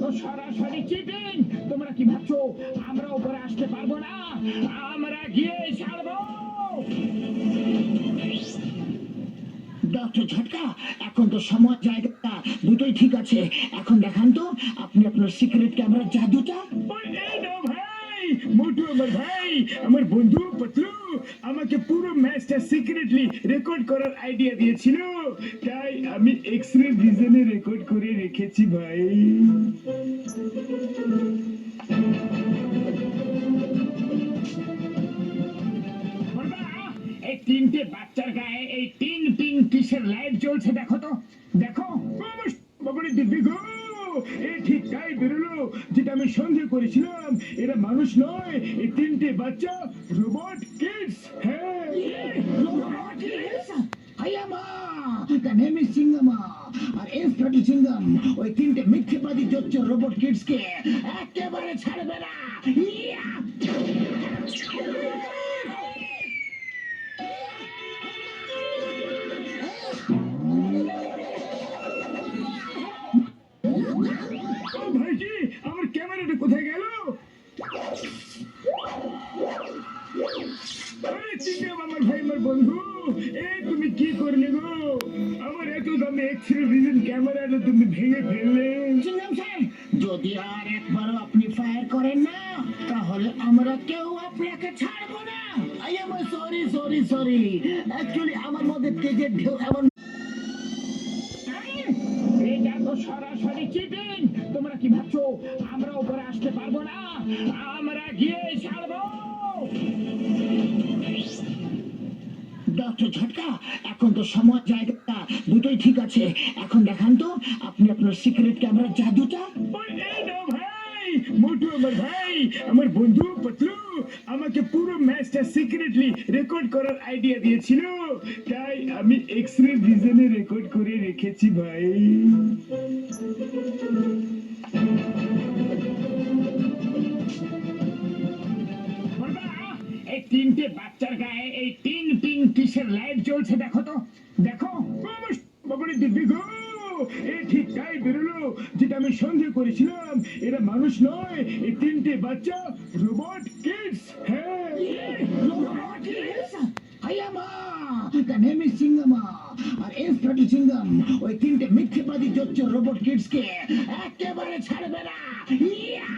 তো সরাসরি চিটিং। তোমরা কি ভাবছো আমরা উপরে আসতে পারবো না? আমরা গিয়ে ছাড়বো। ডক্টর ঝটকা, এখন তো সময় জায়গাটা দুটোই ঠিক আছে। এখন দেখান তো আপনি আপনার সিক্রেট ক্যামেরার জাদুটা। এই নাও ভাই, মোটু আমার ভাই, আমার বন্ধু পতলু আমাকে পুরো ম্যাচটা সিক্রেটলি রেকর্ড করার আইডিয়া দিয়েছিল, তাই আমি এক্স-রে ভিশনে রেকর্ড করে রেখেছি ভাই। এই তিনটে বাচ্চার গায়ে এই টিং টিং কিসের লাইট জ্বলছে দেখো তো, দেখো। বাবারে দিব্যি গো, এ ঠিক তাই বেরোলো যেটা আমি সন্দেহ করেছিলাম। এরা মানুষ নয়, এই তিনটে বাচ্চা রোবট কিডস। হ্যাঁ, রোবট কিডস। আয়ামা, the name is Chingama, আর এসপ্রেটি চিংগাম ওই তিনটে মিথ্যেবাদী জোচ্চ রোবট কিডস কে একেবারে ছাড়বে না। ইয়া! ভাইজি, আমার ক্যামেরাটা কোথায় গেল? আমার ভাই, আমার বন্ধু, তুমি কি করলে গো? আমার এত দামি এক্স-রে ভিশন ক্যামেরাটা তুমি ভেঙে ফেললে। যদি আর একবারও আপনি ফায়ার করেন না, তাহলে আমরা কেউ আপনাকে ছাড়বো না। I am sorry sorry sorry, actually আমার মধ্যে তেজের ঢেউ এমন। এটা তো সরাসরি চিটিং। তোমরা কি ভাবছো আমরা উপরে আসতে পারবো না? আমরা গিয়ে ছাড়বো। ডক্টর ঝটকা, এখন তো সময় জায়গাটা দুটোই ঠিক আছে। এখন দেখান তো আপনি আপনার সিক্রেট ক্যামেরার জাদুটা। এই নাও ভাই, মোটু আমার ভাই, আমার বন্ধু পতলু আমাকে পুরো ম্যাচটা সিক্রেটলি রেকর্ড করার আইডিয়া দিয়েছিল, তাই আমি এক্স-রে ভিশনে রেকর্ড করে রেখেছি ভাই। এই তিনটে বাচ্চার গায়ে এই টিং টিং কিসের লাইট জ্বলছে দেখো তো, দেখো। বাবারে দিব্যি গো, এ ঠিক তাই বেরোলো যেটা আমি সন্দেহ করেছিলাম। এরা মানুষ নয়, এই তিনটে বাচ্চা রোবট কিডস। হ্যাঁ, রোবট কিডস। আয়ামা, the name is Chingama, আর এসপ্রেটি চিংগাম ওই তিনটে মিথ্যেবাদী জোচ্চ রোবট কিডস কে একেবারে ছাড়বে না। ইয়া!